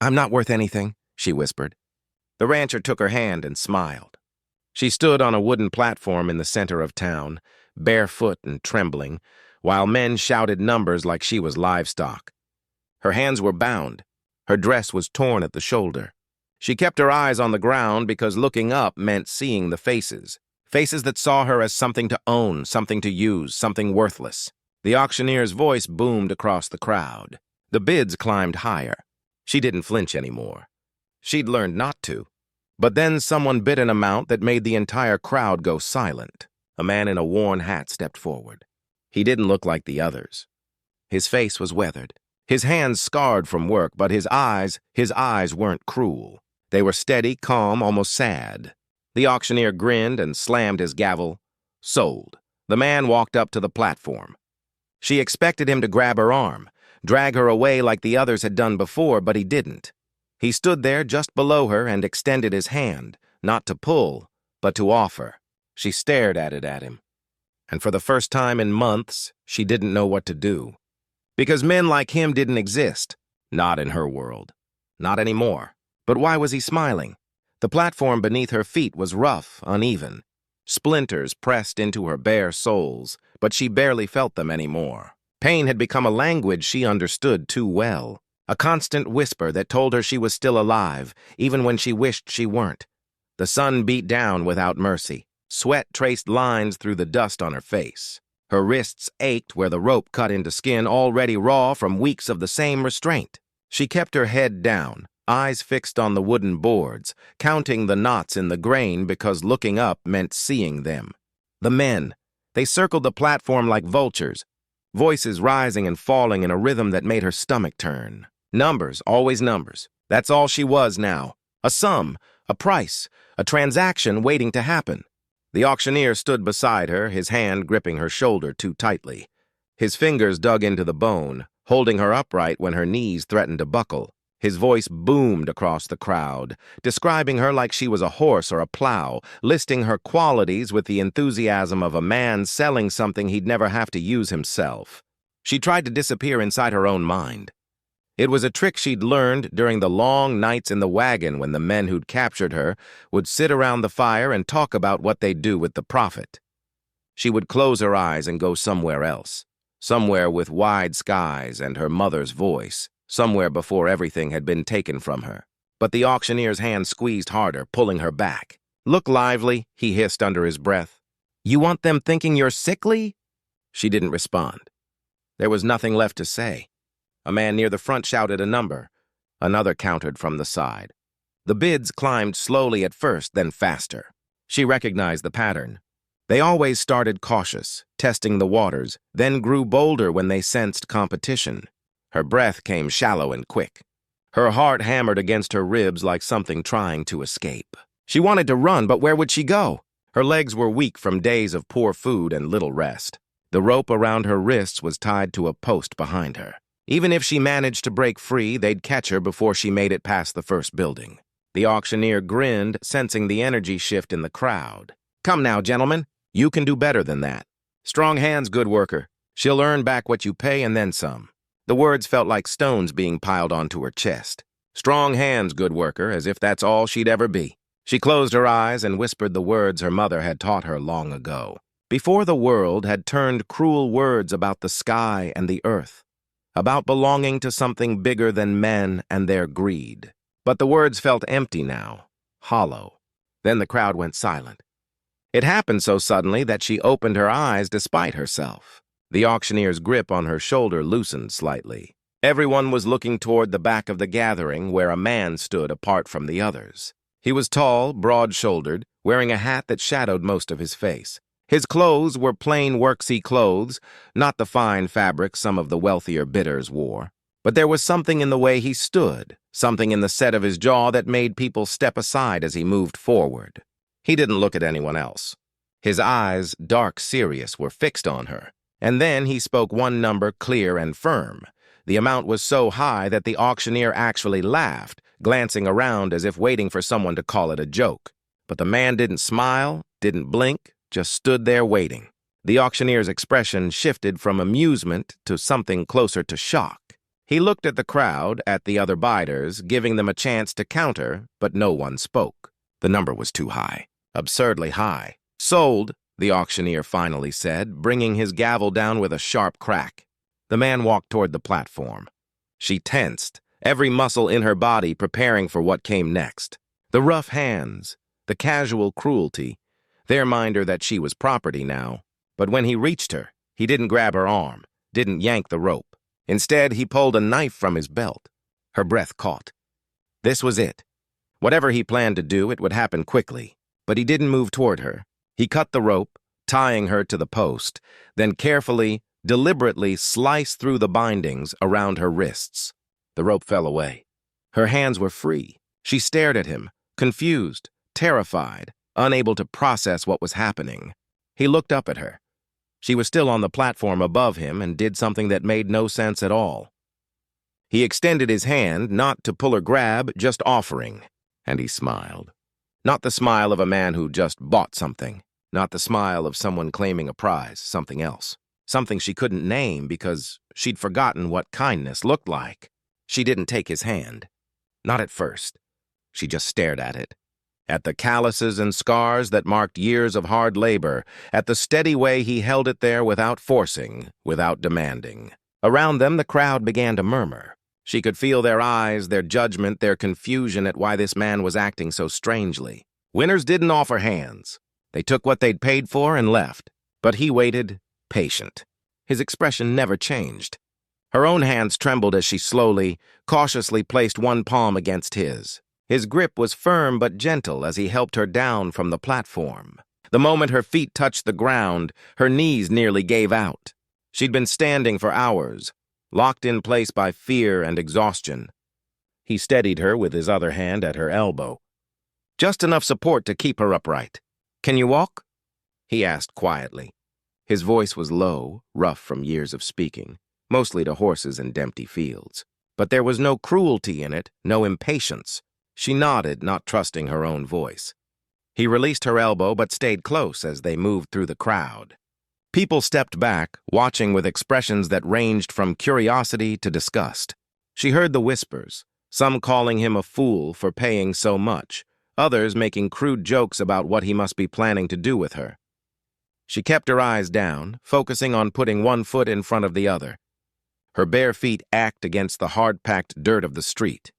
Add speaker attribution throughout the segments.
Speaker 1: "I'm not worth anything," she whispered. The rancher took her hand and smiled. She stood on a wooden platform in the center of town, barefoot and trembling, while men shouted numbers like she was livestock. Her hands were bound. Her dress was torn at the shoulder. She kept her eyes on the ground because looking up meant seeing the faces. Faces that saw her as something to own, something to use, something worthless. The auctioneer's voice boomed across the crowd. The bids climbed higher. She didn't flinch anymore. She'd learned not to. But then someone bid an amount that made the entire crowd go silent. A man in a worn hat stepped forward. He didn't look like the others. His face was weathered. His hands scarred from work, but his eyes weren't cruel. They were steady, calm, almost sad. The auctioneer grinned and slammed his gavel. Sold. The man walked up to the platform. She expected him to grab her arm, drag her away like the others had done before, but he didn't. He stood there just below her and extended his hand, not to pull, but to offer. She stared at him. And for the first time in months, she didn't know what to do. Because men like him didn't exist. Not in her world. Not anymore. But why was he smiling? The platform beneath her feet was rough, uneven. Splinters pressed into her bare soles, but she barely felt them anymore. Pain had become a language she understood too well. A constant whisper that told her she was still alive, even when she wished she weren't. The sun beat down without mercy. Sweat traced lines through the dust on her face. Her wrists ached where the rope cut into skin already raw from weeks of the same restraint. She kept her head down, eyes fixed on the wooden boards, counting the knots in the grain because looking up meant seeing them. The men. They circled the platform like vultures, voices rising and falling in a rhythm that made her stomach turn. Numbers, always numbers. That's all she was now. A sum, a price, a transaction waiting to happen. The auctioneer stood beside her, his hand gripping her shoulder too tightly. His fingers dug into the bone, holding her upright when her knees threatened to buckle. His voice boomed across the crowd, describing her like she was a horse or a plow, listing her qualities with the enthusiasm of a man selling something he'd never have to use himself. She tried to disappear inside her own mind. It was a trick she'd learned during the long nights in the wagon when the men who'd captured her would sit around the fire and talk about what they'd do with the profit. She would close her eyes and go somewhere else, somewhere with wide skies and her mother's voice, somewhere before everything had been taken from her. But the auctioneer's hand squeezed harder, pulling her back. "Look lively," he hissed under his breath. "You want them thinking you're sickly?" She didn't respond. There was nothing left to say. A man near the front shouted a number. Another countered from the side. The bids climbed slowly at first, then faster. She recognized the pattern. They always started cautious, testing the waters, then grew bolder when they sensed competition. Her breath came shallow and quick. Her heart hammered against her ribs like something trying to escape. She wanted to run, but where would she go? Her legs were weak from days of poor food and little rest. The rope around her wrists was tied to a post behind her. Even if she managed to break free, they'd catch her before she made it past the first building. The auctioneer grinned, sensing the energy shift in the crowd. "Come now, gentlemen. You can do better than that. Strong hands, good worker. She'll earn back what you pay and then some." The words felt like stones being piled onto her chest. Strong hands, good worker, as if that's all she'd ever be. She closed her eyes and whispered the words her mother had taught her long ago. Before the world had turned cruel words about the sky and the earth, about belonging to something bigger than men and their greed. But the words felt empty now, hollow. Then the crowd went silent. It happened so suddenly that she opened her eyes despite herself. The auctioneer's grip on her shoulder loosened slightly. Everyone was looking toward the back of the gathering where a man stood apart from the others. He was tall, broad-shouldered, wearing a hat that shadowed most of his face. His clothes were plain worksy clothes, not the fine fabric some of the wealthier bidders wore. But there was something in the way he stood, something in the set of his jaw that made people step aside as he moved forward. He didn't look at anyone else. His eyes, dark serious, were fixed on her. And then he spoke one number clear and firm. The amount was so high that the auctioneer actually laughed, glancing around as if waiting for someone to call it a joke. But the man didn't smile, didn't blink, just stood there waiting. The auctioneer's expression shifted from amusement to something closer to shock. He looked at the crowd, at the other biders, giving them a chance to counter, but no one spoke. The number was too high. Absurdly high. "Sold," the auctioneer finally said, bringing his gavel down with a sharp crack. The man walked toward the platform. She tensed, every muscle in her body preparing for what came next. The rough hands, the casual cruelty, they reminded her that she was property now. But when he reached her, he didn't grab her arm, didn't yank the rope. Instead, he pulled a knife from his belt. Her breath caught. This was it. Whatever he planned to do, it would happen quickly. But he didn't move toward her. He cut the rope, tying her to the post, then carefully, deliberately sliced through the bindings around her wrists. The rope fell away. Her hands were free. She stared at him, confused, terrified, unable to process what was happening. He looked up at her. She was still on the platform above him and did something that made no sense at all. He extended his hand, not to pull or grab, just offering, and he smiled. Not the smile of a man who just bought something, not the smile of someone claiming a prize, something else. Something she couldn't name because she'd forgotten what kindness looked like. She didn't take his hand. Not at first. She just stared at it. At the calluses and scars that marked years of hard labor, at the steady way he held it there without forcing, without demanding. Around them, the crowd began to murmur. She could feel their eyes, their judgment, their confusion at why this man was acting so strangely. Winners didn't offer hands. They took what they'd paid for and left. But he waited, patient. His expression never changed. Her own hands trembled as she slowly, cautiously placed one palm against his. His grip was firm but gentle as he helped her down from the platform. The moment her feet touched the ground, her knees nearly gave out. She'd been standing for hours, locked in place by fear and exhaustion. He steadied her with his other hand at her elbow. Just enough support to keep her upright. "Can you walk?" he asked quietly. His voice was low, rough from years of speaking, mostly to horses in empty fields. But there was no cruelty in it, no impatience. She nodded, not trusting her own voice. He released her elbow but stayed close as they moved through the crowd. People stepped back, watching with expressions that ranged from curiosity to disgust. She heard the whispers, some calling him a fool for paying so much, others making crude jokes about what he must be planning to do with her. She kept her eyes down, focusing on putting one foot in front of the other. Her bare feet ached against the hard-packed dirt of the street.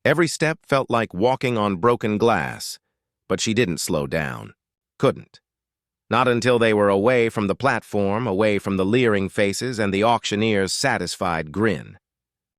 Speaker 1: Every step felt like walking on broken glass, but she didn't slow down. Couldn't. Not until they were away from the platform, away from the leering faces and the auctioneer's satisfied grin.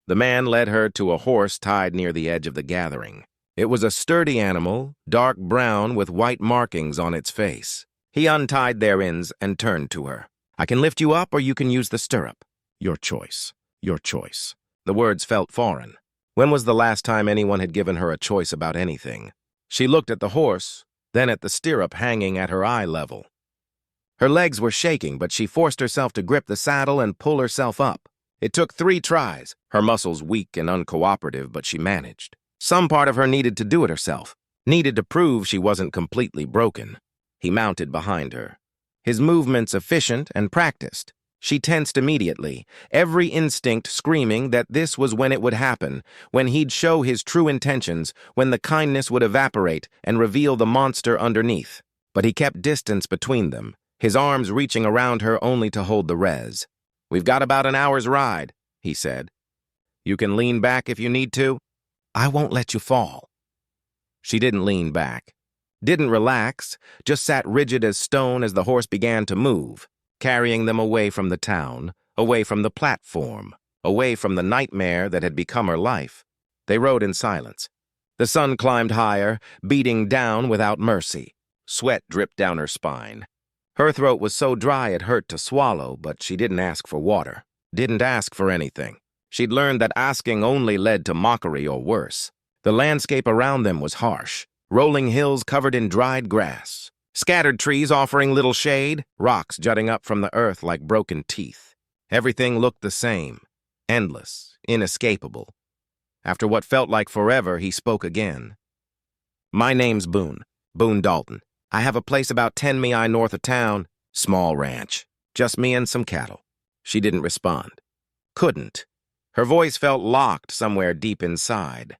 Speaker 1: The man led her to a horse tied near the edge of the gathering. It was a sturdy animal, dark brown with white markings on its face. He untied their ends and turned to her. "I can lift you up or you can use the stirrup. Your choice. Your choice." The words felt foreign. When was the last time anyone had given her a choice about anything? She looked at the horse, then at the stirrup hanging at her eye level. Her legs were shaking, but she forced herself to grip the saddle and pull herself up. It took 3 tries, her muscles weak and uncooperative, but she managed. Some part of her needed to do it herself, needed to prove she wasn't completely broken. He mounted behind her, his movements efficient and practiced. She tensed immediately, every instinct screaming that this was when it would happen, when he'd show his true intentions, when the kindness would evaporate and reveal the monster underneath. But he kept distance between them, his arms reaching around her only to hold the rez. "We've got about an hour's ride," he said. "You can lean back if you need to. I won't let you fall." She didn't lean back, didn't relax, just sat rigid as stone as the horse began to move, carrying them away from the town, away from the platform, away from the nightmare that had become her life. They rode in silence. The sun climbed higher, beating down without mercy. Sweat dripped down her spine. Her throat was so dry it hurt to swallow, but she didn't ask for water, didn't ask for anything. She'd learned that asking only led to mockery or worse. The landscape around them was harsh, rolling hills covered in dried grass, scattered trees offering little shade, rocks jutting up from the earth like broken teeth. Everything looked the same, endless, inescapable. After what felt like forever, he spoke again. "My name's Boone Dalton. I have a place about 10 mi north of town, small ranch, just me and some cattle." She didn't respond. Couldn't. Her voice felt locked somewhere deep inside,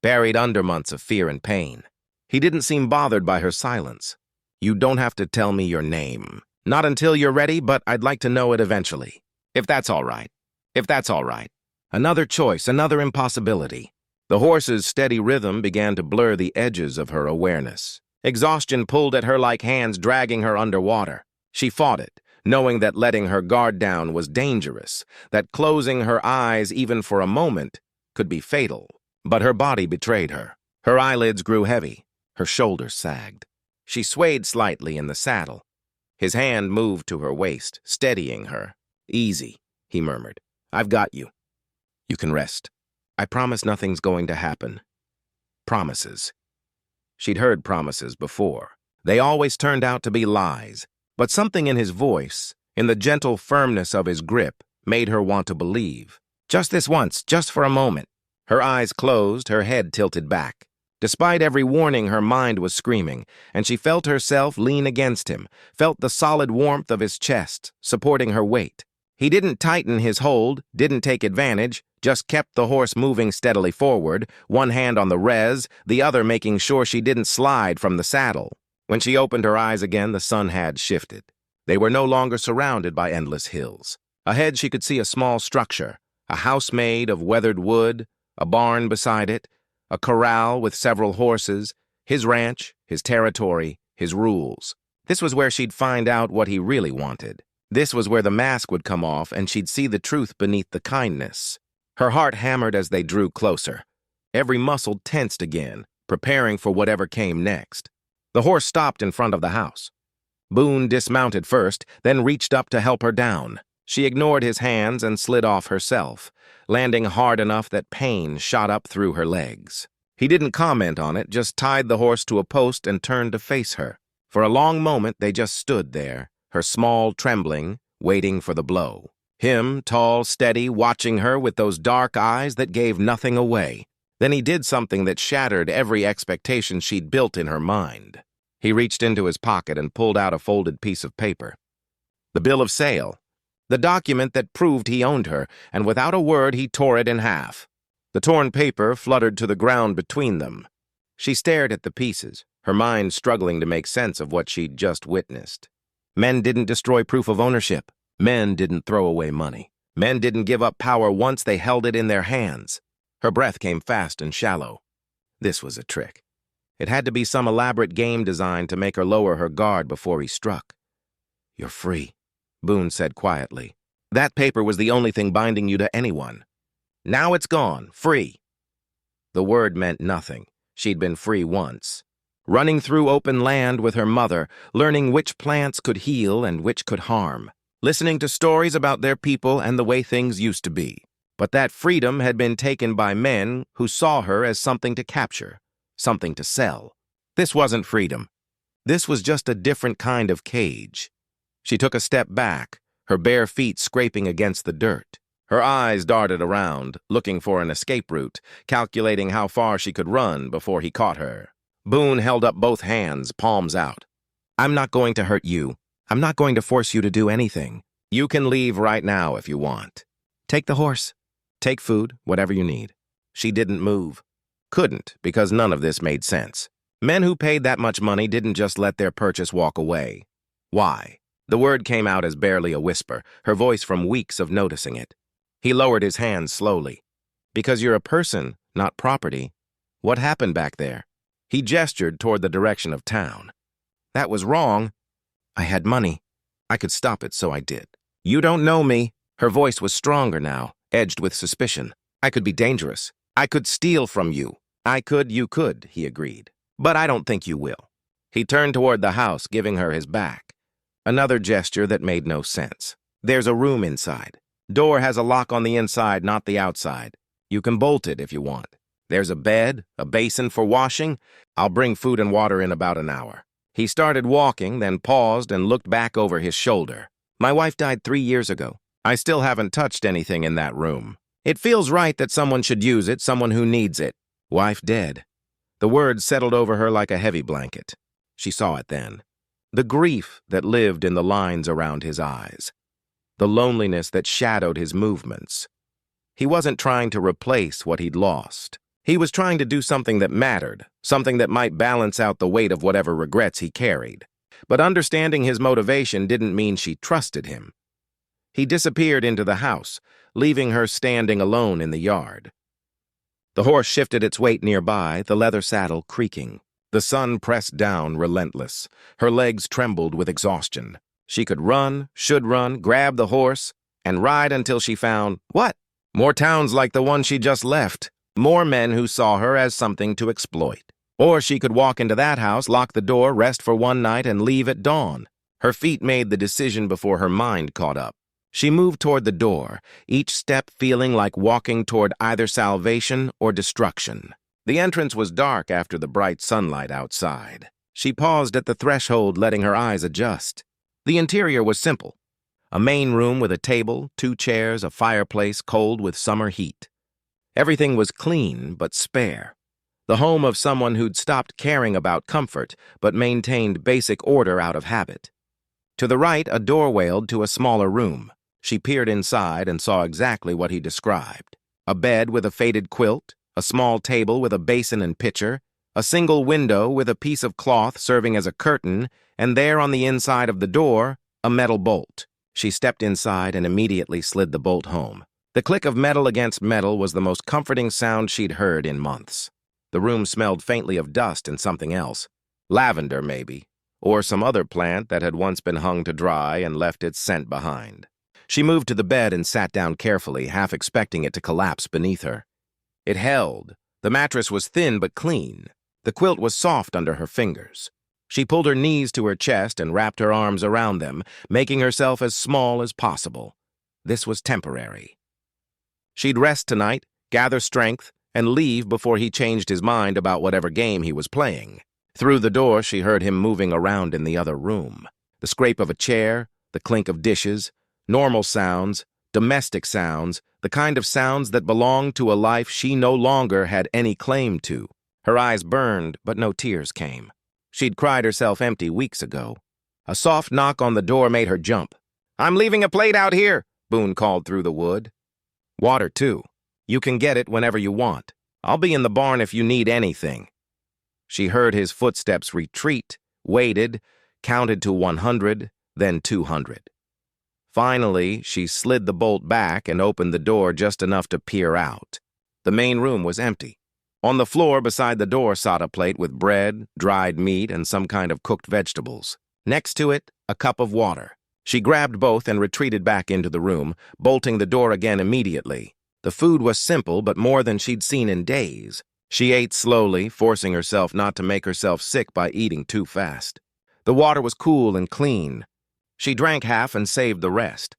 Speaker 1: buried under months of fear and pain. He didn't seem bothered by her silence. "You don't have to tell me your name. Not until you're ready, but I'd like to know it eventually. If that's all right. If that's all right." Another choice, another impossibility. The horse's steady rhythm began to blur the edges of her awareness. Exhaustion pulled at her like hands dragging her underwater. She fought it, knowing that letting her guard down was dangerous, that closing her eyes even for a moment could be fatal. But her body betrayed her. Her eyelids grew heavy. Her shoulders sagged. She swayed slightly in the saddle. His hand moved to her waist, steadying her. "Easy," he murmured. "I've got you. You can rest. I promise nothing's going to happen." Promises. She'd heard promises before. They always turned out to be lies. But something in his voice, in the gentle firmness of his grip, made her want to believe. Just this once, just for a moment. Her eyes closed, her head tilted back. Despite every warning, her mind was screaming, and she felt herself lean against him, felt the solid warmth of his chest, supporting her weight. He didn't tighten his hold, didn't take advantage, just kept the horse moving steadily forward, one hand on the rez, the other making sure she didn't slide from the saddle. When she opened her eyes again, the sun had shifted. They were no longer surrounded by endless hills. Ahead, she could see a small structure, a house made of weathered wood, a barn beside it, a corral with several horses, his ranch, his territory, his rules. This was where she'd find out what he really wanted. This was where the mask would come off and she'd see the truth beneath the kindness. Her heart hammered as they drew closer. Every muscle tensed again, preparing for whatever came next. The horse stopped in front of the house. Boone dismounted first, then reached up to help her down. She ignored his hands and slid off herself, landing hard enough that pain shot up through her legs. He didn't comment on it, just tied the horse to a post and turned to face her. For a long moment, they just stood there, her small trembling, waiting for the blow. Him, tall, steady, watching her with those dark eyes that gave nothing away. Then he did something that shattered every expectation she'd built in her mind. He reached into his pocket and pulled out a folded piece of paper. The bill of sale. The document that proved he owned her, and without a word he tore it in half. The torn paper fluttered to the ground between them. She stared at the pieces, her mind struggling to make sense of what she'd just witnessed. Men didn't destroy proof of ownership. Men didn't throw away money. Men didn't give up power once they held it in their hands. Her breath came fast and shallow. This was a trick. It had to be some elaborate game designed to make her lower her guard before he struck. "You're free," Boone said quietly. "That paper was the only thing binding you to anyone. Now it's gone, free." The word meant nothing. She'd been free once. Running through open land with her mother, learning which plants could heal and which could harm. Listening to stories about their people and the way things used to be. But that freedom had been taken by men who saw her as something to capture, something to sell. This wasn't freedom. This was just a different kind of cage. She took a step back, her bare feet scraping against the dirt. Her eyes darted around, looking for an escape route, calculating how far she could run before he caught her. Boone held up both hands, palms out. "I'm not going to hurt you. I'm not going to force you to do anything. You can leave right now if you want. Take the horse. Take food, whatever you need." She didn't move. Couldn't, because none of this made sense. Men who paid that much money didn't just let their purchase walk away. Why? The word came out as barely a whisper, her voice from weeks of noticing it. He lowered his hands slowly. "Because you're a person, not property. What happened back there?" He gestured toward the direction of town. "That was wrong. I had money. I could stop it, so I did." "You don't know me." Her voice was stronger now, edged with suspicion. "I could be dangerous. I could steal from you." You could, he agreed. "But I don't think you will." He turned toward the house, giving her his back. Another gesture that made no sense. "There's a room inside. Door has a lock on the inside, not the outside. You can bolt it if you want. There's a bed, a basin for washing. I'll bring food and water in about an hour." He started walking, then paused and looked back over his shoulder. "My wife died 3 years ago. I still haven't touched anything in that room. It feels right that someone should use it, someone who needs it. Wife dead." The words settled over her like a heavy blanket. She saw it then. The grief that lived in the lines around his eyes. The loneliness that shadowed his movements. He wasn't trying to replace what he'd lost. He was trying to do something that mattered, something that might balance out the weight of whatever regrets he carried. But understanding his motivation didn't mean she trusted him. He disappeared into the house, leaving her standing alone in the yard. The horse shifted its weight nearby, the leather saddle creaking. The sun pressed down, relentless. Her legs trembled with exhaustion. She could run, should run, grab the horse, and ride until she found, what? More towns like the one she just left. More men who saw her as something to exploit. Or she could walk into that house, lock the door, rest for one night, and leave at dawn. Her feet made the decision before her mind caught up. She moved toward the door, each step feeling like walking toward either salvation or destruction. The entrance was dark after the bright sunlight outside. She paused at the threshold, letting her eyes adjust. The interior was simple. A main room with a table, 2 chairs, a fireplace cold with summer heat. Everything was clean but spare. The home of someone who'd stopped caring about comfort but maintained basic order out of habit. To the right, a door wailed to a smaller room. She peered inside and saw exactly what he described. A bed with a faded quilt, a small table with a basin and pitcher, a single window with a piece of cloth serving as a curtain, and there on the inside of the door, a metal bolt. She stepped inside and immediately slid the bolt home. The click of metal against metal was the most comforting sound she'd heard in months. The room smelled faintly of dust and something else. Lavender, maybe, or some other plant that had once been hung to dry and left its scent behind. She moved to the bed and sat down carefully, half expecting it to collapse beneath her. It held. The mattress was thin but clean. The quilt was soft under her fingers. She pulled her knees to her chest and wrapped her arms around them, making herself as small as possible. This was temporary. She'd rest tonight, gather strength, and leave before he changed his mind about whatever game he was playing. Through the door, she heard him moving around in the other room. The scrape of a chair, the clink of dishes, normal sounds, domestic sounds, the kind of sounds that belonged to a life she no longer had any claim to. Her eyes burned, but no tears came. She'd cried herself empty weeks ago. A soft knock on the door made her jump. "I'm leaving a plate out here," Boone called through the wood. "Water, too. You can get it whenever you want. I'll be in the barn if you need anything." She heard his footsteps retreat, waited, counted to 100, then 200. Finally, she slid the bolt back and opened the door just enough to peer out. The main room was empty. On the floor beside the door sat a plate with bread, dried meat, and some kind of cooked vegetables. Next to it, a cup of water. She grabbed both and retreated back into the room, bolting the door again immediately. The food was simple, but more than she'd seen in days. She ate slowly, forcing herself not to make herself sick by eating too fast. The water was cool and clean. She drank half and saved the rest.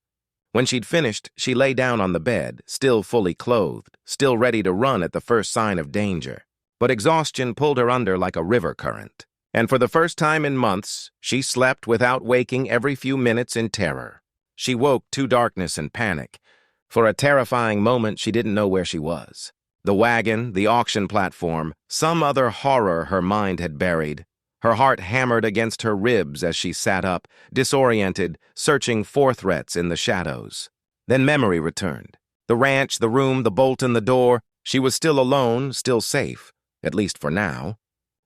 Speaker 1: When she'd finished, she lay down on the bed, still fully clothed, still ready to run at the first sign of danger. But exhaustion pulled her under like a river current. And for the first time in months, she slept without waking every few minutes in terror. She woke to darkness and panic. For a terrifying moment, she didn't know where she was. The wagon, the auction platform, some other horror her mind had buried. Her heart hammered against her ribs as she sat up, disoriented, searching for threats in the shadows. Then memory returned. The ranch, the room, the bolt in the door. She was still alone, still safe, at least for now.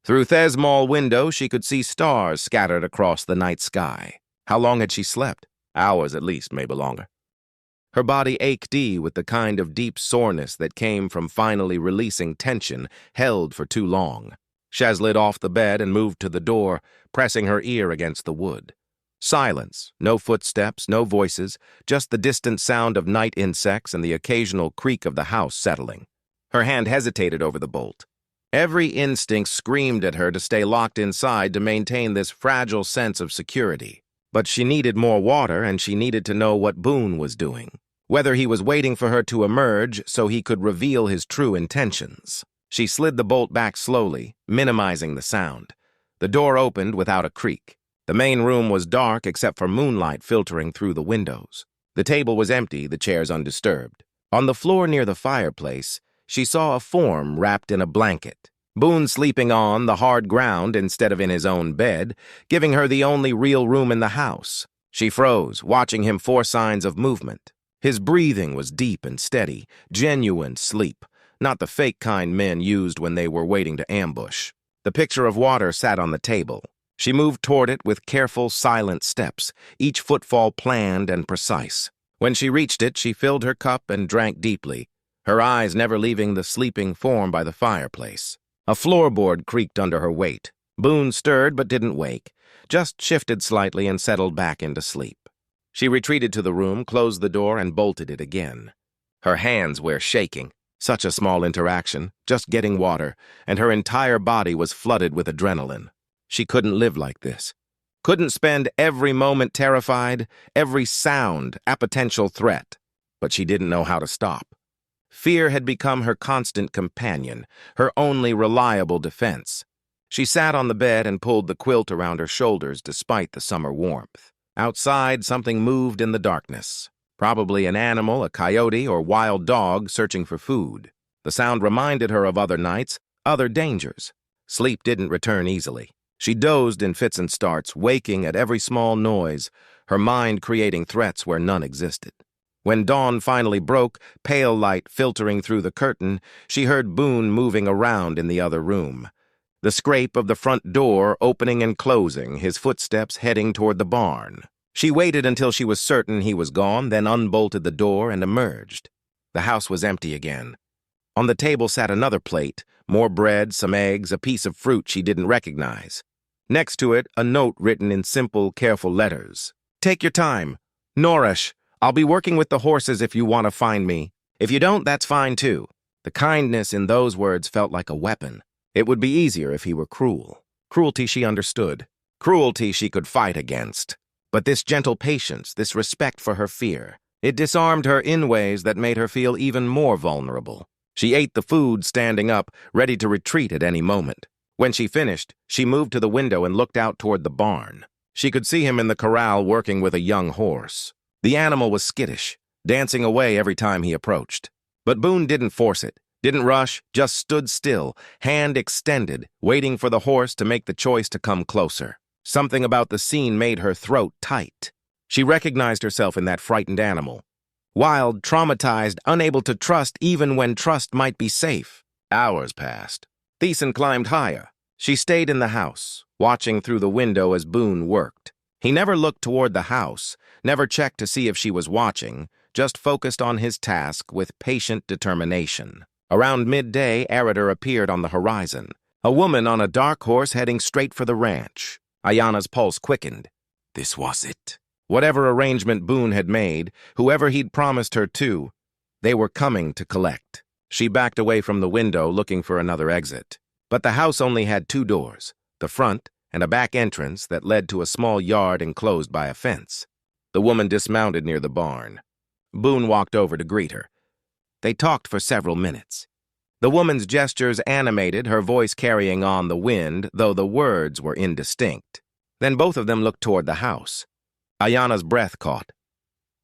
Speaker 1: Through The's mall window, she could see stars scattered across the night sky. How long had she slept? Hours at least, maybe longer. Her body ached with the kind of deep soreness that came from finally releasing tension held for too long. She slid off the bed and moved to the door, pressing her ear against the wood. Silence, no footsteps, no voices, just the distant sound of night insects and the occasional creak of the house settling. Her hand hesitated over the bolt. Every instinct screamed at her to stay locked inside to maintain this fragile sense of security. But she needed more water, and she needed to know what Boone was doing, whether he was waiting for her to emerge so he could reveal his true intentions. She slid the bolt back slowly, minimizing the sound. The door opened without a creak. The main room was dark except for moonlight filtering through the windows. The table was empty, the chairs undisturbed. On the floor near the fireplace, she saw a form wrapped in a blanket. Boone sleeping on the hard ground instead of in his own bed, giving her the only real room in the house. She froze, watching him for signs of movement. His breathing was deep and steady, genuine sleep, not the fake kind men used when they were waiting to ambush. The pitcher of water sat on the table. She moved toward it with careful, silent steps, each footfall planned and precise. When she reached it, she filled her cup and drank deeply, her eyes never leaving the sleeping form by the fireplace. A floorboard creaked under her weight. Boone stirred but didn't wake, just shifted slightly and settled back into sleep. She retreated to the room, closed the door, and bolted it again. Her hands were shaking. Such a small interaction, just getting water, and her entire body was flooded with adrenaline. She couldn't live like this. Couldn't spend every moment terrified, every sound a potential threat. But she didn't know how to stop. Fear had become her constant companion, her only reliable defense. She sat on the bed and pulled the quilt around her shoulders despite the summer warmth. Outside, something moved in the darkness. Probably an animal, a coyote, or wild dog searching for food. The sound reminded her of other nights, other dangers. Sleep didn't return easily. She dozed in fits and starts, waking at every small noise, her mind creating threats where none existed. When dawn finally broke, pale light filtering through the curtain, she heard Boone moving around in the other room. The scrape of the front door opening and closing, his footsteps heading toward the barn. She waited until she was certain he was gone, then unbolted the door and emerged. The house was empty again. On the table sat another plate, more bread, some eggs, a piece of fruit she didn't recognize. Next to it, a note written in simple, careful letters. "Take your time. Nourish. I'll be working with the horses if you want to find me. If you don't, that's fine too." The kindness in those words felt like a weapon. It would be easier if he were cruel. Cruelty she understood. Cruelty she could fight against. But this gentle patience, this respect for her fear, it disarmed her in ways that made her feel even more vulnerable. She ate the food standing up, ready to retreat at any moment. When she finished, she moved to the window and looked out toward the barn. She could see him in the corral working with a young horse. The animal was skittish, dancing away every time he approached. But Boone didn't force it, didn't rush, just stood still, hand extended, waiting for the horse to make the choice to come closer. Something about the scene made her throat tight. She recognized herself in that frightened animal. Wild, traumatized, unable to trust even when trust might be safe. Hours passed. Thiessen climbed higher. She stayed in the house, watching through the window as Boone worked. He never looked toward the house, never checked to see if she was watching, just focused on his task with patient determination. Around midday, Eritter appeared on the horizon, a woman on a dark horse heading straight for the ranch. Ayanna's pulse quickened. This was it. Whatever arrangement Boone had made, whoever he'd promised her to, they were coming to collect. She backed away from the window, looking for another exit. But the house only had two doors, the front and a back entrance that led to a small yard enclosed by a fence. The woman dismounted near the barn. Boone walked over to greet her. They talked for several minutes. The woman's gestures animated, her voice carrying on the wind, though the words were indistinct. Then both of them looked toward the house. Ayanna's breath caught.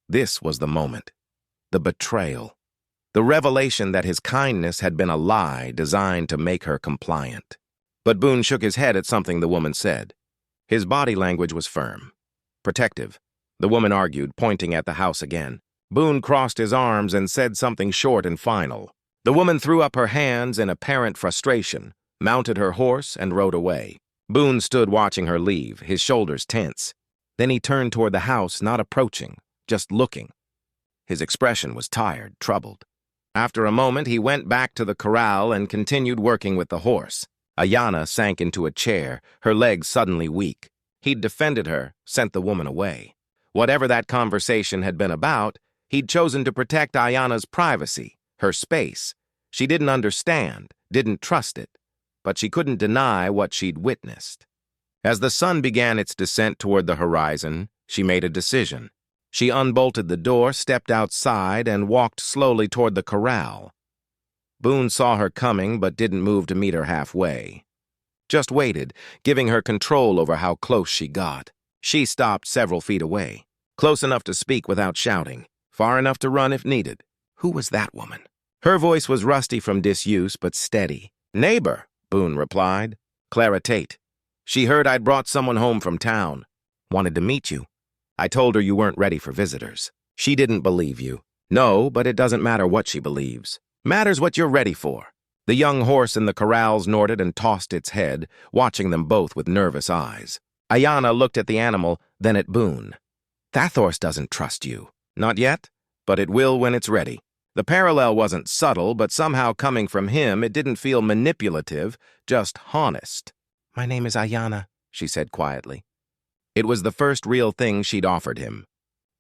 Speaker 1: This was the moment. The betrayal. The revelation that his kindness had been a lie designed to make her compliant. But Boone shook his head at something the woman said. His body language was firm. Protective. The woman argued, pointing at the house again. Boone crossed his arms and said something short and final. The woman threw up her hands in apparent frustration, mounted her horse, and rode away. Boone stood watching her leave, his shoulders tense. Then he turned toward the house, not approaching, just looking. His expression was tired, troubled. After a moment, he went back to the corral and continued working with the horse. Ayanna sank into a chair, her legs suddenly weak. He'd defended her, sent the woman away. Whatever that conversation had been about, he'd chosen to protect Ayanna's privacy, her space. She didn't understand, didn't trust it, but she couldn't deny what she'd witnessed. As the sun began its descent toward the horizon, she made a decision. She unbolted the door, stepped outside, and walked slowly toward the corral. Boone saw her coming, but didn't move to meet her halfway. Just waited, giving her control over how close she got. She stopped several feet away, close enough to speak without shouting, far enough to run if needed. Who was that woman? Her voice was rusty from disuse, but steady. "Neighbor," Boone replied. "Clara Tate. She heard I'd brought someone home from town. Wanted to meet you. I told her you weren't ready for visitors." She didn't believe you. No, but it doesn't matter what she believes. Matters what you're ready for. The young horse in the corral snorted and tossed its head, watching them both with nervous eyes. Ayanna looked at the animal, then at Boone. That horse doesn't trust you. Not yet, but it will when it's ready. The parallel wasn't subtle, but somehow coming from him, it didn't feel manipulative, just honest. My name is Ayanna, she said quietly. It was the first real thing she'd offered him.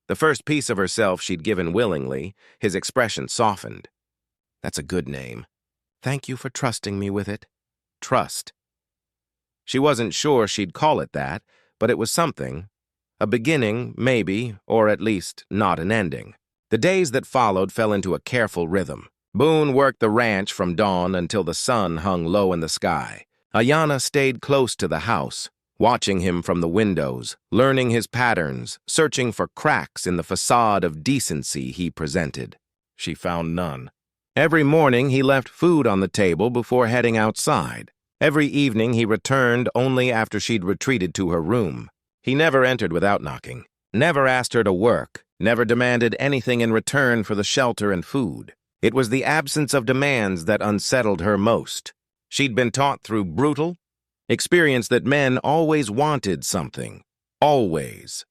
Speaker 1: The first piece of herself she'd given willingly. His expression softened. That's a good name. Thank you for trusting me with it. Trust. She wasn't sure she'd call it that, but it was something. A beginning, maybe, or at least not an ending. The days that followed fell into a careful rhythm. Boone worked the ranch from dawn until the sun hung low in the sky. Ayanna stayed close to the house, watching him from the windows, learning his patterns, searching for cracks in the facade of decency he presented. She found none. Every morning he left food on the table before heading outside. Every evening he returned only after she'd retreated to her room. He never entered without knocking, never asked her to work, never demanded anything in return for the shelter and food. It was the absence of demands that unsettled her most. She'd been taught through brutal experience that men always wanted something. Always.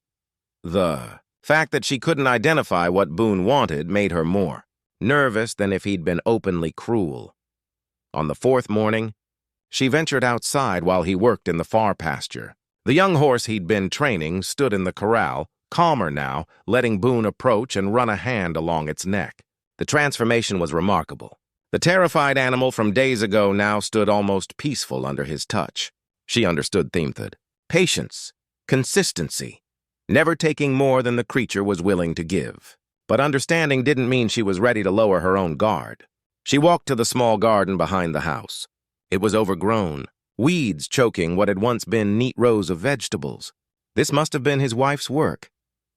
Speaker 1: The fact that she couldn't identify what Boone wanted made her more nervous than if he'd been openly cruel. On the fourth morning, she ventured outside while he worked in the far pasture. The young horse he'd been training stood in the corral, calmer now, letting Boone approach and run a hand along its neck. The transformation was remarkable. The terrified animal from days ago now stood almost peaceful under his touch. She understood Themthid. Patience. Consistency. Never taking more than the creature was willing to give. But understanding didn't mean she was ready to lower her own guard. She walked to the small garden behind the house. It was overgrown, weeds choking what had once been neat rows of vegetables. This must have been his wife's work,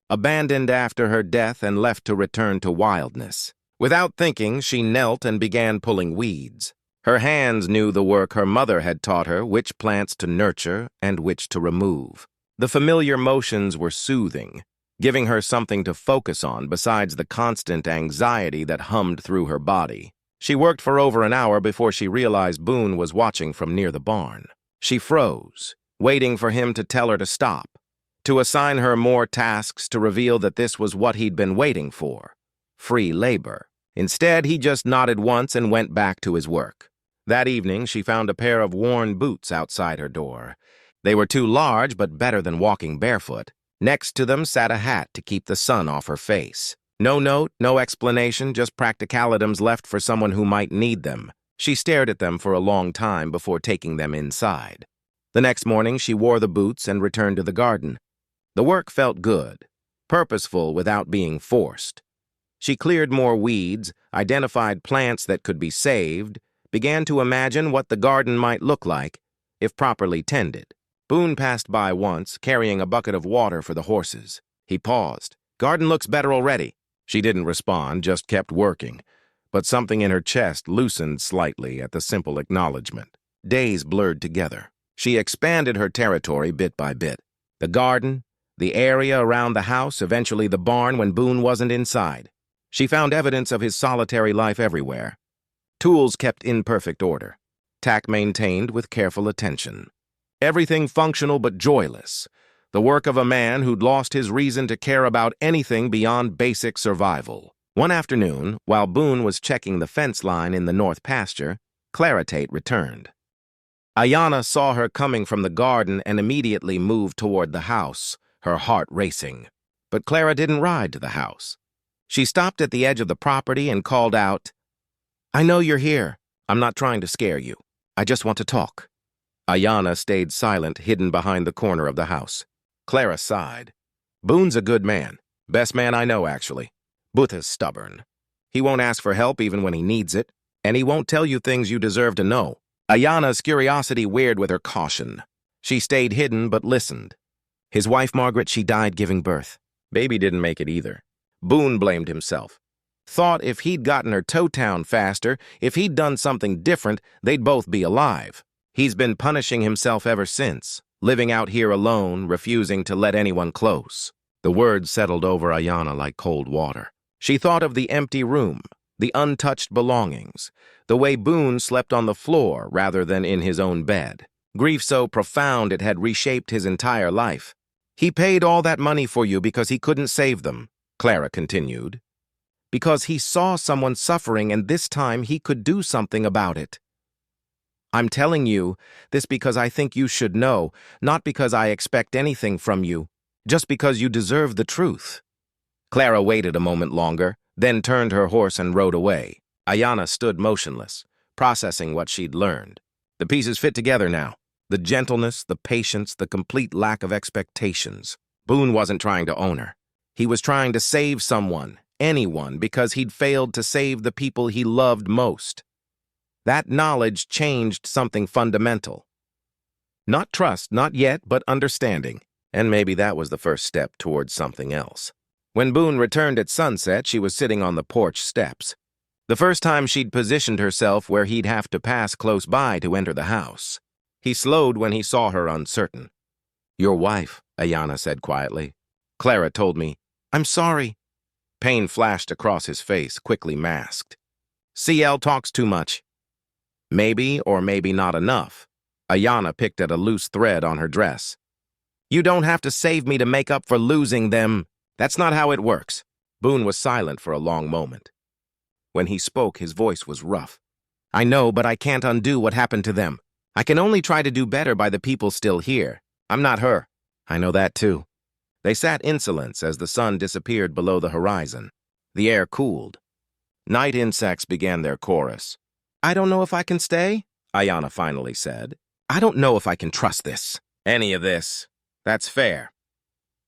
Speaker 1: abandoned after her death and left to return to wildness. Without thinking, she knelt and began pulling weeds. Her hands knew the work her mother had taught her, which plants to nurture and which to remove. The familiar motions were soothing, giving her something to focus on besides the constant anxiety that hummed through her body. She worked for over an hour before she realized Boone was watching from near the barn. She froze, waiting for him to tell her to stop, to assign her more tasks to reveal that this was what he'd been waiting for. Free labor. Instead, he just nodded once and went back to his work. That evening, she found a pair of worn boots outside her door. They were too large, but better than walking barefoot. Next to them sat a hat to keep the sun off her face. No note, no explanation, just practicalitums left for someone who might need them. She stared at them for a long time before taking them inside. The next morning, she wore the boots and returned to the garden. The work felt good, purposeful without being forced. She cleared more weeds, identified plants that could be saved, began to imagine what the garden might look like if properly tended. Boone passed by once, carrying a bucket of water for the horses. He paused. Garden looks better already. She didn't respond, just kept working. But something in her chest loosened slightly at the simple acknowledgement. Days blurred together. She expanded her territory bit by bit. The garden, the area around the house, eventually the barn when Boone wasn't inside. She found evidence of his solitary life everywhere. Tools kept in perfect order. Tack maintained with careful attention. Everything functional but joyless. The work of a man who'd lost his reason to care about anything beyond basic survival. One afternoon, while Boone was checking the fence line in the north pasture, Clara Tate returned. Ayanna saw her coming from the garden and immediately moved toward the house, her heart racing. But Clara didn't ride to the house. She stopped at the edge of the property and called out, I know you're here. I'm not trying to scare you. I just want to talk. Ayanna stayed silent, hidden behind the corner of the house. Clara sighed. Boone's a good man. Best man I know, actually. Butha's stubborn. He won't ask for help even when he needs it, and he won't tell you things you deserve to know. Ayanna's curiosity weared with her caution. She stayed hidden but listened. His wife, Margaret, she died giving birth. Baby didn't make it either. Boone blamed himself. Thought if he'd gotten her to town faster, if he'd done something different, they'd both be alive. He's been punishing himself ever since, living out here alone, refusing to let anyone close. The words settled over Ayanna like cold water. She thought of the empty room, the untouched belongings, the way Boone slept on the floor rather than in his own bed. Grief so profound it had reshaped his entire life. "He paid all that money for you because he couldn't save them," Clara continued. "Because he saw someone suffering and this time he could do something about it. I'm telling you this because I think you should know, not because I expect anything from you, just because you deserve the truth." Clara waited a moment longer, then turned her horse and rode away. Ayanna stood motionless, processing what she'd learned. The pieces fit together now. The gentleness, the patience, the complete lack of expectations. Boone wasn't trying to own her. He was trying to save someone, anyone, because he'd failed to save the people he loved most. That knowledge changed something fundamental. Not trust, not yet, but understanding. And maybe that was the first step towards something else. When Boone returned at sunset, she was sitting on the porch steps. The first time she'd positioned herself where he'd have to pass close by to enter the house. He slowed when he saw her, uncertain. "Your wife," Ayanna said quietly. "Clara told me." "I'm sorry." Pain flashed across his face, quickly masked. "CL talks too much." Maybe or maybe not enough. Ayanna picked at a loose thread on her dress. "You don't have to save me to make up for losing them. That's not how it works." Boone was silent for a long moment. When he spoke, his voice was rough. "I know, but I can't undo what happened to them. I can only try to do better by the people still here. I'm not her." "I know that too." They sat insolence as the sun disappeared below the horizon. The air cooled. Night insects began their chorus. "I don't know if I can stay," Ayanna finally said. "I don't know if I can trust this. Any of this. That's fair."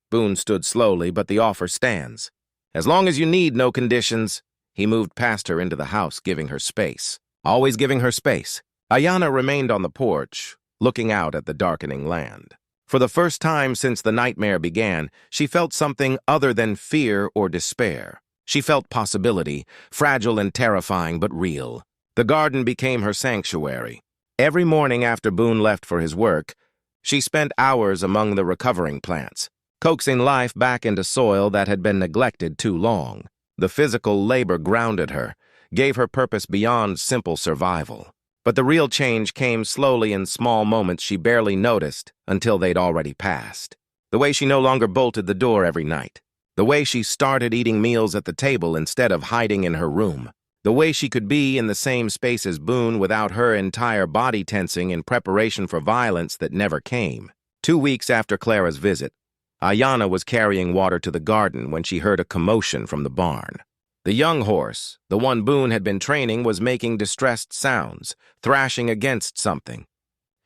Speaker 1: Boone stood slowly, "But the offer stands. As long as you need no conditions." He moved past her into the house, giving her space. Always giving her space. Ayanna remained on the porch, looking out at the darkening land. For the first time since the nightmare began, she felt something other than fear or despair. She felt possibility, fragile and terrifying, but real. The garden became her sanctuary. Every morning after Boone left for his work, she spent hours among the recovering plants, coaxing life back into soil that had been neglected too long. The physical labor grounded her, gave her purpose beyond simple survival. But the real change came slowly in small moments she barely noticed until they'd already passed. The way she no longer bolted the door every night. The way she started eating meals at the table instead of hiding in her room. The way she could be in the same space as Boone without her entire body tensing in preparation for violence that never came. 2 weeks after Clara's visit, Ayanna was carrying water to the garden when she heard a commotion from the barn. The young horse, the one Boone had been training, was making distressed sounds, thrashing against something.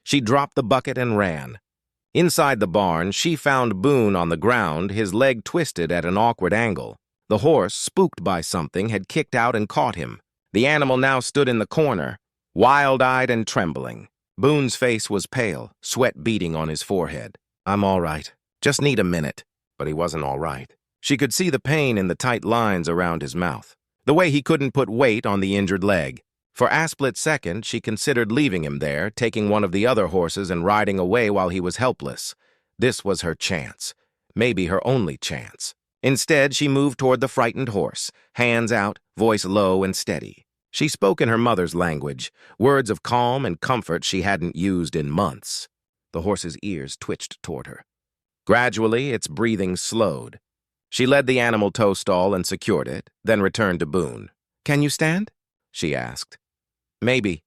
Speaker 1: She dropped the bucket and ran. Inside the barn, she found Boone on the ground, his leg twisted at an awkward angle. The horse, spooked by something, had kicked out and caught him. The animal now stood in the corner, wild-eyed and trembling. Boone's face was pale, sweat beading on his forehead. "I'm all right. Just need a minute." But he wasn't all right. She could see the pain in the tight lines around his mouth, the way he couldn't put weight on the injured leg. For a split second, she considered leaving him there, taking one of the other horses and riding away while he was helpless. This was her chance, maybe her only chance. Instead, she moved toward the frightened horse, hands out, voice low and steady. She spoke in her mother's language, words of calm and comfort she hadn't used in months. The horse's ears twitched toward her. Gradually, its breathing slowed. She led the animal to stall and secured it, then returned to Boone. "Can you stand?" she asked. "Maybe."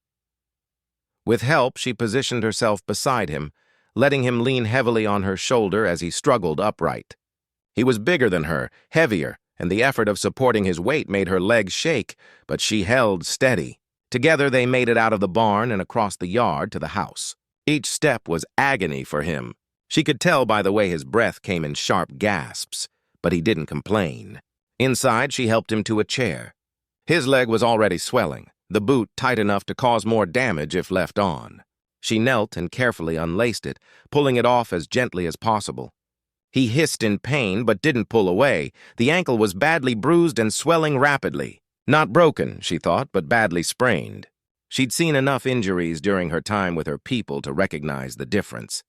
Speaker 1: With help, she positioned herself beside him, letting him lean heavily on her shoulder as he struggled upright. He was bigger than her, heavier, and the effort of supporting his weight made her legs shake, but she held steady. Together they made it out of the barn and across the yard to the house. Each step was agony for him. She could tell by the way his breath came in sharp gasps, but he didn't complain. Inside, she helped him to a chair. His leg was already swelling, the boot tight enough to cause more damage if left on. She knelt and carefully unlaced it, pulling it off as gently as possible. He hissed in pain but didn't pull away. The ankle was badly bruised and swelling rapidly. Not broken, she thought, but badly sprained. She'd seen enough injuries during her time with her people to recognize the difference.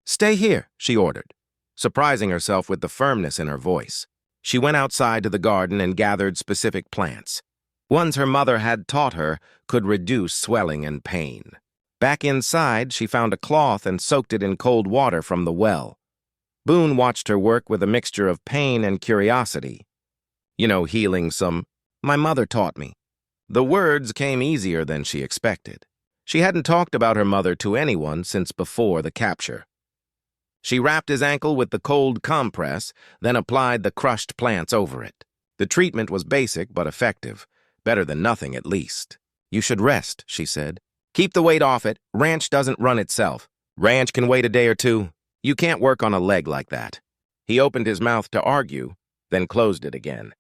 Speaker 1: "Stay here," she ordered. surprising herself with the firmness in her voice. She went outside to the garden and gathered specific plants. Ones her mother had taught her could reduce swelling and pain. Back inside, she found a cloth and soaked it in cold water from the well. Boone watched her work with a mixture of pain and curiosity. Healing some, "My mother taught me." The words came easier than she expected. She hadn't talked about her mother to anyone since before the capture. She wrapped his ankle with the cold compress, then applied the crushed plants over it. The treatment was basic but effective. Better than nothing, at least. "You should rest," she said. "Keep the weight off it. Ranch doesn't run itself. Ranch can wait a day or two. You can't work on a leg like that." He opened his mouth to argue, then closed it again.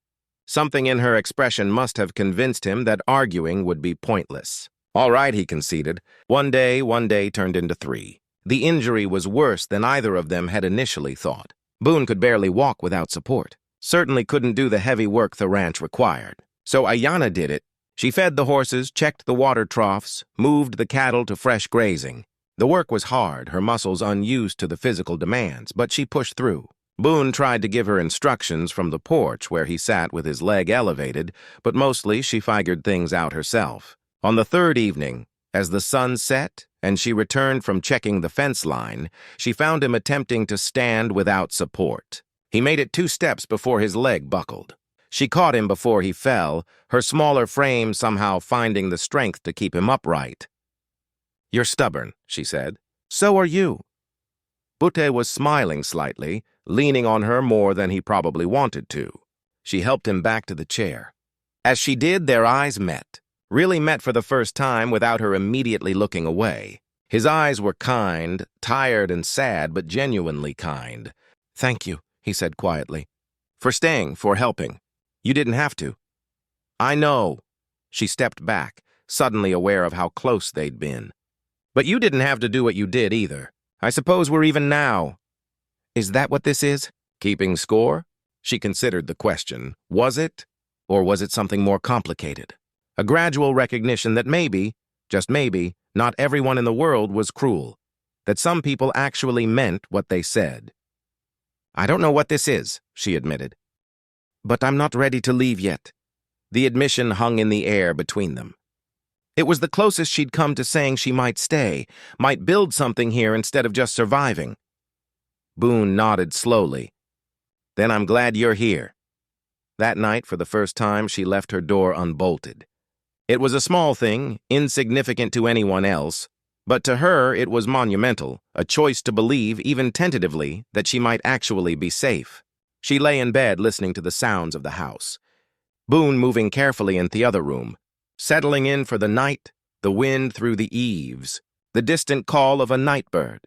Speaker 1: Something in her expression must have convinced him that arguing would be pointless. "All right," he conceded. One day turned into 3. The injury was worse than either of them had initially thought. Boone could barely walk without support. Certainly couldn't do the heavy work the ranch required. So Ayanna did it. She fed the horses, checked the water troughs, moved the cattle to fresh grazing. The work was hard, her muscles unused to the physical demands, but she pushed through. Boone tried to give her instructions from the porch where he sat with his leg elevated, but mostly she figured things out herself. On the 3rd evening, as the sun set and she returned from checking the fence line, she found him attempting to stand without support. He made it 2 steps before his leg buckled. She caught him before he fell, her smaller frame somehow finding the strength to keep him upright. "You're stubborn," she said. "So are you." Butte was smiling slightly, leaning on her more than he probably wanted to. She helped him back to the chair. As she did, their eyes met. Really met for the first time without her immediately looking away. His eyes were kind, tired and sad, but genuinely kind. "Thank you," he said quietly. "For staying, for helping. You didn't have to." "I know." She stepped back, suddenly aware of how close they'd been. "But you didn't have to do what you did either. I suppose we're even now." "Is that what this is? Keeping score?" She considered the question. Was it? Or was it something more complicated? A gradual recognition that maybe, just maybe, not everyone in the world was cruel. That some people actually meant what they said. "I don't know what this is," she admitted. "But I'm not ready to leave yet." The admission hung in the air between them. It was the closest she'd come to saying she might stay, might build something here instead of just surviving. Boone nodded slowly. "Then I'm glad you're here." That night, for the first time, she left her door unbolted. It was a small thing, insignificant to anyone else, but to her it was monumental, a choice to believe, even tentatively, that she might actually be safe. She lay in bed listening to the sounds of the house. Boone moving carefully in the other room, settling in for the night, the wind through the eaves, the distant call of a night bird.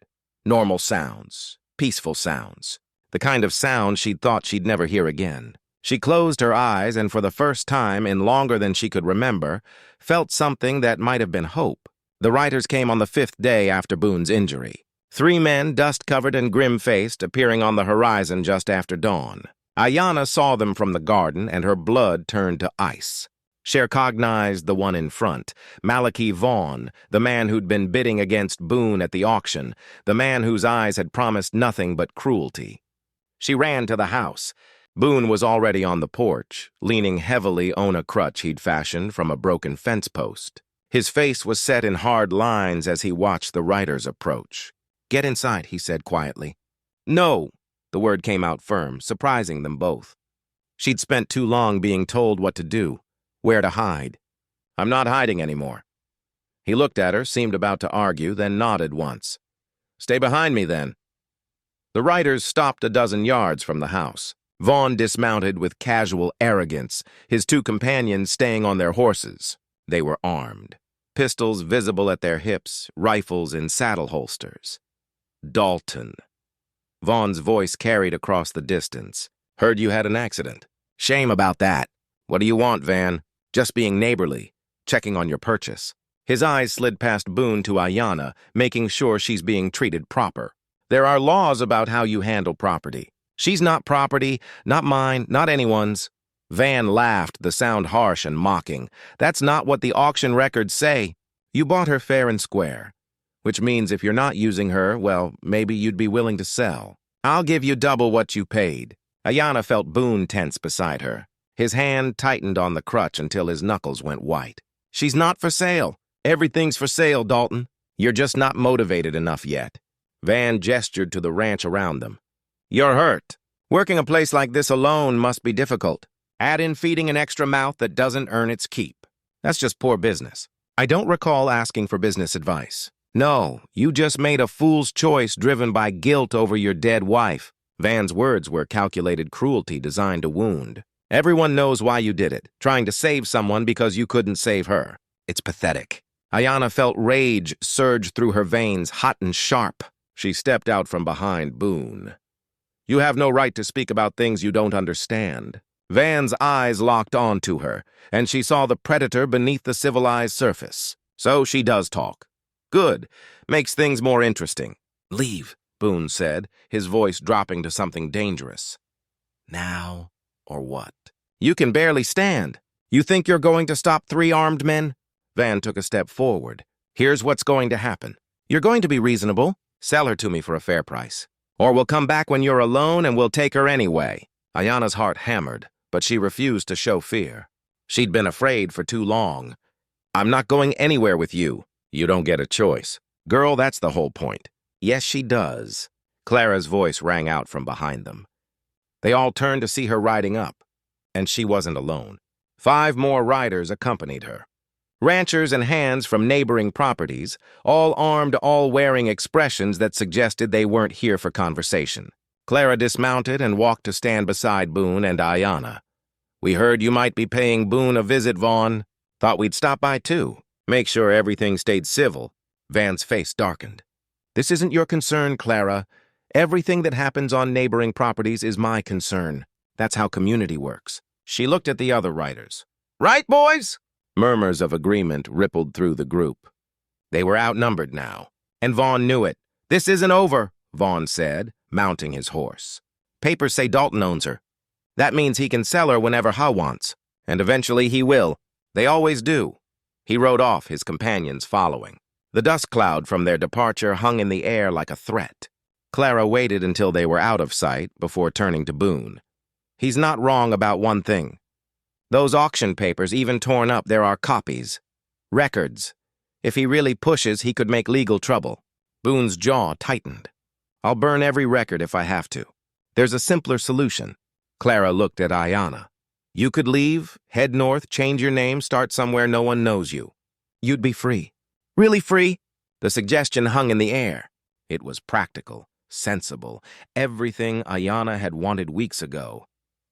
Speaker 1: Normal sounds, peaceful sounds, the kind of sound she'd thought she'd never hear again. She closed her eyes and for the first time in longer than she could remember, felt something that might have been hope. The writers came on the 5th day after Boone's injury. 3 men, dust-covered and grim-faced, appearing on the horizon just after dawn. Ayanna saw them from the garden and her blood turned to ice. She recognized the one in front, Malachi Vaughn, the man who'd been bidding against Boone at the auction, the man whose eyes had promised nothing but cruelty. She ran to the house. Boone was already on the porch, leaning heavily on a crutch he'd fashioned from a broken fence post. His face was set in hard lines as he watched the writers approach. "Get inside," he said quietly. "No," the word came out firm, surprising them both. She'd spent too long being told what to do, where to hide. "I'm not hiding anymore." He looked at her, seemed about to argue, then nodded once. "Stay behind me, then." The writers stopped a dozen yards from the house. Vaughn dismounted with casual arrogance, his 2 companions staying on their horses. They were armed, pistols visible at their hips, rifles in saddle holsters. "Dalton." Vaughn's voice carried across the distance. "Heard you had an accident." "Shame about that. What do you want, Van?" "Just being neighborly, checking on your purchase." His eyes slid past Boone to Ayanna, making sure she's being treated proper. "There are laws about how you handle property. She's not property, not mine, not anyone's." Van laughed, the sound harsh and mocking. "That's not what the auction records say. You bought her fair and square. Which means if you're not using her, well, maybe you'd be willing to sell." I'll give you double what you paid. Ayanna felt Boone tense beside her. His hand tightened on the crutch until his knuckles went white. She's not for sale. Everything's for sale, Dalton. You're just not motivated enough yet. Van gestured to the ranch around them. You're hurt. Working a place like this alone must be difficult. Add in feeding an extra mouth that doesn't earn its keep. That's just poor business. I don't recall asking for business advice. No, you just made a fool's choice driven by guilt over your dead wife. Van's words were calculated cruelty designed to wound. Everyone knows why you did it, trying to save someone because you couldn't save her. It's pathetic. Ayanna felt rage surge through her veins, hot and sharp. She stepped out from behind Boone. You have no right to speak about things you don't understand. Van's eyes locked onto her, and she saw the predator beneath the civilized surface. So she does talk. Good. Makes things more interesting. Leave, Boone said, his voice dropping to something dangerous. Now or what? You can barely stand. You think you're going to stop 3 armed men? Van took a step forward. Here's what's going to happen. You're going to be reasonable. Sell her to me for a fair price. Or we'll come back when you're alone and we'll take her anyway. Ayanna's heart hammered, but she refused to show fear. She'd been afraid for too long. I'm not going anywhere with you. You don't get a choice. Girl, that's the whole point. Yes, she does. Clara's voice rang out from behind them. They all turned to see her riding up, and she wasn't alone. 5 more riders accompanied her. Ranchers and hands from neighboring properties, all armed, all wearing expressions that suggested they weren't here for conversation. Clara dismounted and walked to stand beside Boone and Ayanna. We heard you might be paying Boone a visit, Vaughn. Thought we'd stop by too. Make sure everything stayed civil. Van's face darkened. This isn't your concern, Clara. Everything that happens on neighboring properties is my concern. That's how community works. She looked at the other riders. Right, boys? Murmurs of agreement rippled through the group. They were outnumbered now, and Vaughn knew it. This isn't over, Vaughn said, mounting his horse. Papers say Dalton owns her. That means he can sell her whenever Ha wants, and eventually he will. They always do. He rode off, his companions following. The dust cloud from their departure hung in the air like a threat. Clara waited until they were out of sight before turning to Boone. He's not wrong about one thing. Those auction papers, even torn up, there are copies. Records. If he really pushes, he could make legal trouble. Boone's jaw tightened. I'll burn every record if I have to. There's a simpler solution. Clara looked at Ayanna. You could leave, head north, change your name, start somewhere no one knows you. You'd be free. Really free? The suggestion hung in the air. It was practical, sensible, everything Ayanna had wanted weeks ago.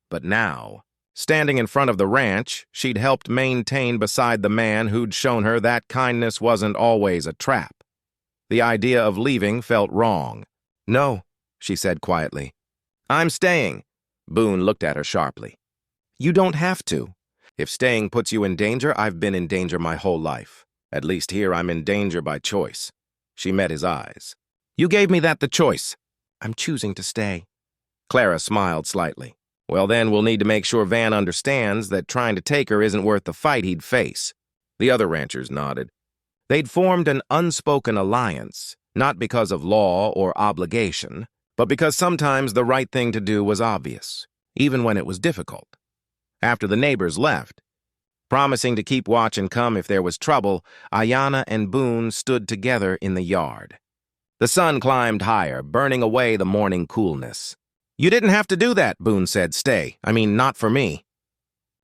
Speaker 1: But now, standing in front of the ranch, she'd helped maintain beside the man who'd shown her that kindness wasn't always a trap. The idea of leaving felt wrong. No, she said quietly. I'm staying. Boone looked at her sharply. You don't have to. If staying puts you in danger, I've been in danger my whole life. At least here I'm in danger by choice. She met his eyes. You gave me the choice. I'm choosing to stay. Clara smiled slightly. Well, then we'll need to make sure Van understands that trying to take her isn't worth the fight he'd face. The other ranchers nodded. They'd formed an unspoken alliance, not because of law or obligation, but because sometimes the right thing to do was obvious, even when it was difficult. After the neighbors left, promising to keep watch and come if there was trouble, Ayanna and Boone stood together in the yard. The sun climbed higher, burning away the morning coolness. You didn't have to do that, Boone said. Stay. I mean, not for me.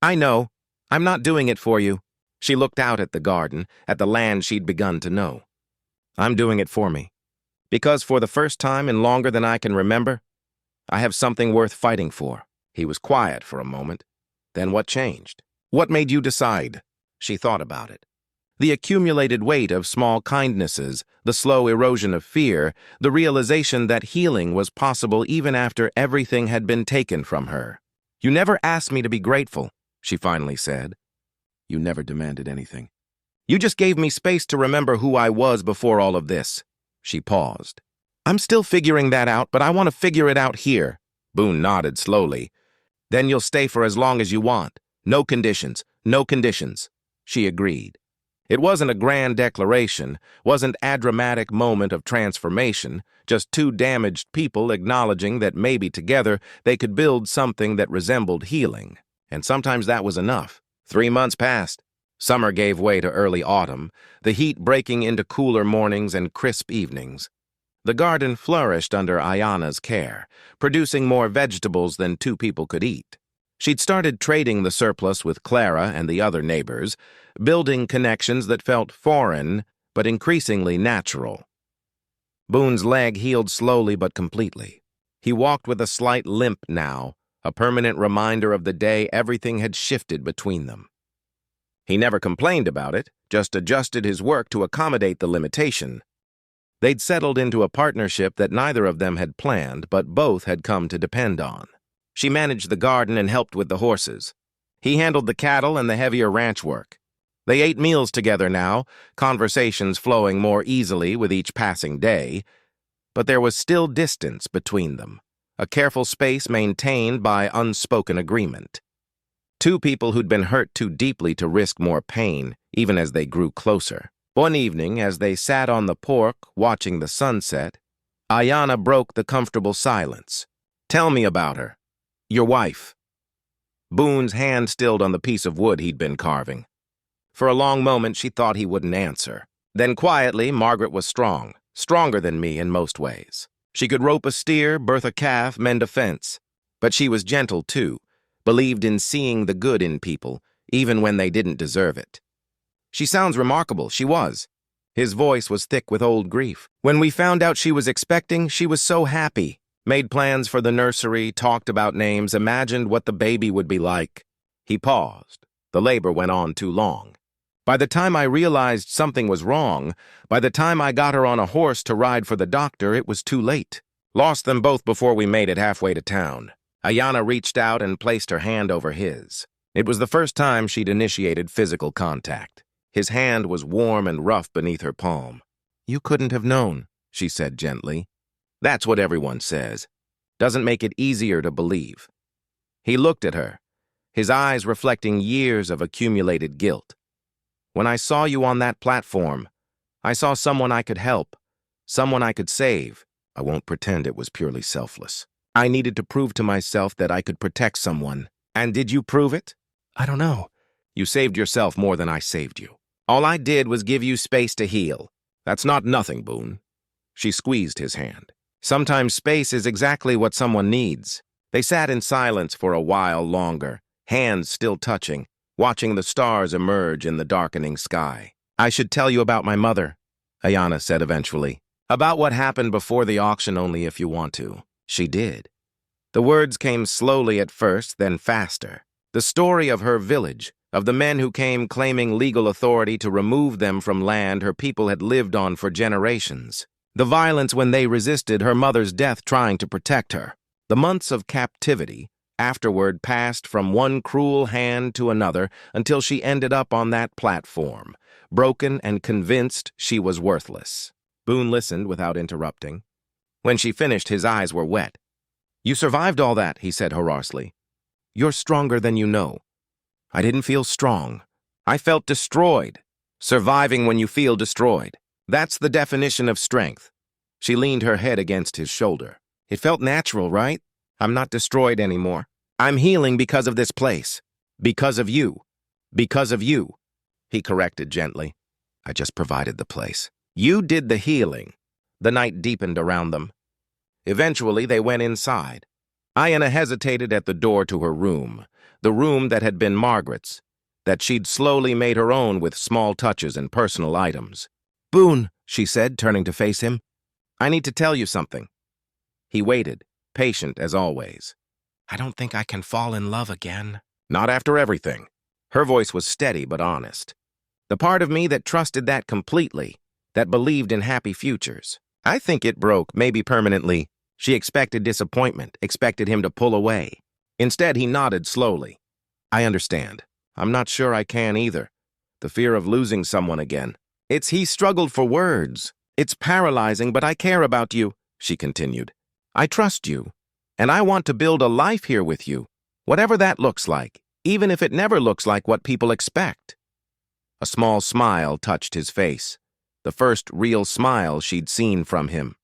Speaker 1: I know. I'm not doing it for you. She looked out at the garden, at the land she'd begun to know. I'm doing it for me. Because for the first time in longer than I can remember, I have something worth fighting for. He was quiet for a moment. Then what changed? What made you decide? She thought about it. The accumulated weight of small kindnesses, the slow erosion of fear, the realization that healing was possible even after everything had been taken from her. You never asked me to be grateful, she finally said. You never demanded anything. You just gave me space to remember who I was before all of this. She paused. I'm still figuring that out, but I want to figure it out here. Boone nodded slowly. Then you'll stay for as long as you want. No conditions, no conditions. She agreed. It wasn't a grand declaration, wasn't a dramatic moment of transformation, just two damaged people acknowledging that maybe together they could build something that resembled healing. And sometimes that was enough. 3 months passed. Summer gave way to early autumn, the heat breaking into cooler mornings and crisp evenings. The garden flourished under Ayana's care, producing more vegetables than two people could eat. She'd started trading the surplus with Clara and the other neighbors, building connections that felt foreign but increasingly natural. Boone's leg healed slowly but completely. He walked with a slight limp now, a permanent reminder of the day everything had shifted between them. He never complained about it, just adjusted his work to accommodate the limitation. They'd settled into a partnership that neither of them had planned, but both had come to depend on. She managed the garden and helped with the horses. He handled the cattle and the heavier ranch work. They ate meals together now, conversations flowing more easily with each passing day, but there was still distance between them, a careful space maintained by unspoken agreement. Two people who'd been hurt too deeply to risk more pain, even as they grew closer. One evening, as they sat on the porch watching the sunset, Ayana broke the comfortable silence. "Tell me about her. Your wife." Boone's hand stilled on the piece of wood he'd been carving. For a long moment, she thought he wouldn't answer. Then quietly, Margaret was strong, stronger than me in most ways. She could rope a steer, birth a calf, mend a fence. But she was gentle, too, believed in seeing the good in people, even when they didn't deserve it. "She sounds remarkable," she was. His voice was thick with old grief. "When we found out she was expecting, she was so happy. Made plans for the nursery, talked about names, imagined what the baby would be like." He paused. The labor went on too long. "By the time I realized something was wrong, by the time I got her on a horse to ride for the doctor, it was too late. Lost them both before we made it halfway to town." Ayana reached out and placed her hand over his. It was the first time she'd initiated physical contact. His hand was warm and rough beneath her palm. "You couldn't have known," she said gently. "That's what everyone says. Doesn't make it easier to believe." He looked at her, his eyes reflecting years of accumulated guilt. "When I saw you on that platform, I saw someone I could help, someone I could save. I won't pretend it was purely selfless. I needed to prove to myself that I could protect someone. And did you prove it?" "I don't know." "You saved yourself more than I saved you. All I did was give you space to heal. That's not nothing, Boone." She squeezed his hand. "Sometimes space is exactly what someone needs." They sat in silence for a while longer, hands still touching, watching the stars emerge in the darkening sky. "I should tell you about my mother," Ayana said eventually. "About what happened before the auction only if you want to." She did. The words came slowly at first, then faster. The story of her village, of the men who came claiming legal authority to remove them from land her people had lived on for generations. The violence when they resisted her mother's death trying to protect her. The months of captivity afterward passed from one cruel hand to another until she ended up on that platform, broken and convinced she was worthless. Boone listened without interrupting. When she finished, his eyes were wet. "You survived all that," he said hoarsely. "You're stronger than you know." "I didn't feel strong. I felt destroyed. Surviving when you feel destroyed. That's the definition of strength." She leaned her head against his shoulder. "It felt natural, right? I'm not destroyed anymore. I'm healing because of this place. Because of you. Because of you." He corrected gently. "I just provided the place. You did the healing." The night deepened around them. Eventually, they went inside. Ayana hesitated at the door to her room, the room that had been Margaret's, that she'd slowly made her own with small touches and personal items. "Boone," she said, turning to face him, "I need to tell you something." He waited, patient as always. "I don't think I can fall in love again." "Not after everything." Her voice was steady but honest. "The part of me that trusted that completely, that believed in happy futures. I think it broke, maybe permanently." She expected disappointment, expected him to pull away. Instead, he nodded slowly. "I understand. I'm not sure I can either. The fear of losing someone again. He struggled for words. "It's paralyzing, but I care about you," she continued. "I trust you, and I want to build a life here with you, whatever that looks like, even if it never looks like what people expect." A small smile touched his face, the first real smile she'd seen from him.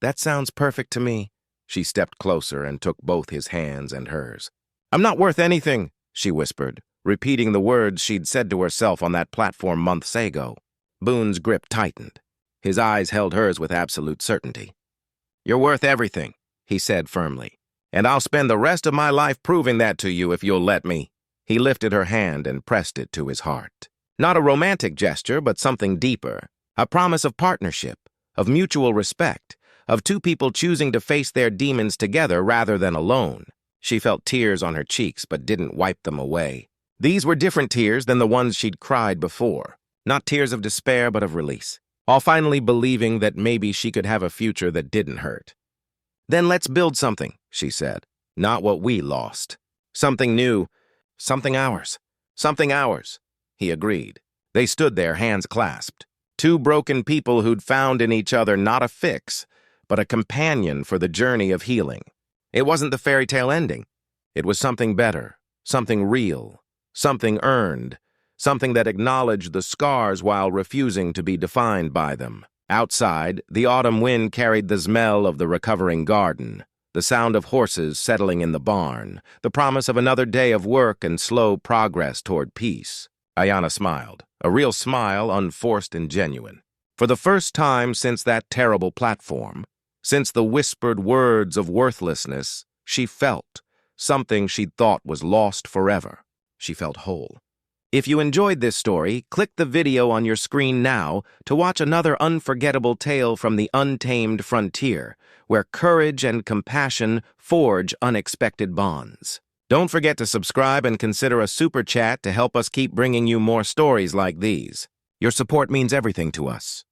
Speaker 1: "That sounds perfect to me." She stepped closer and took both his hands and hers. "I'm not worth anything," she whispered, repeating the words she'd said to herself on that platform months ago. Boone's grip tightened. His eyes held hers with absolute certainty. "You're worth everything," he said firmly, "and I'll spend the rest of my life proving that to you if you'll let me." He lifted her hand and pressed it to his heart. Not a romantic gesture, but something deeper, a promise of partnership, of mutual respect, of two people choosing to face their demons together rather than alone. She felt tears on her cheeks but didn't wipe them away. These were different tears than the ones she'd cried before. Not tears of despair but of release. All finally believing that maybe she could have a future that didn't hurt. "Then let's build something," she said. "Not what we lost. Something new. Something ours. Something ours." He agreed. They stood there, hands clasped. Two broken people who'd found in each other not a fix, but a companion for the journey of healing. It wasn't the fairy tale ending. It was something better, something real, something earned, something that acknowledged the scars while refusing to be defined by them. Outside, the autumn wind carried the smell of the recovering garden, the sound of horses settling in the barn, the promise of another day of work and slow progress toward peace. Ayanna smiled, a real smile, unforced and genuine. For the first time since that terrible platform, since the whispered words of worthlessness, she felt something she'd thought was lost forever. She felt whole. If you enjoyed this story, click the video on your screen now to watch another unforgettable tale from the untamed frontier, where courage and compassion forge unexpected bonds. Don't forget to subscribe and consider a super chat to help us keep bringing you more stories like these. Your support means everything to us.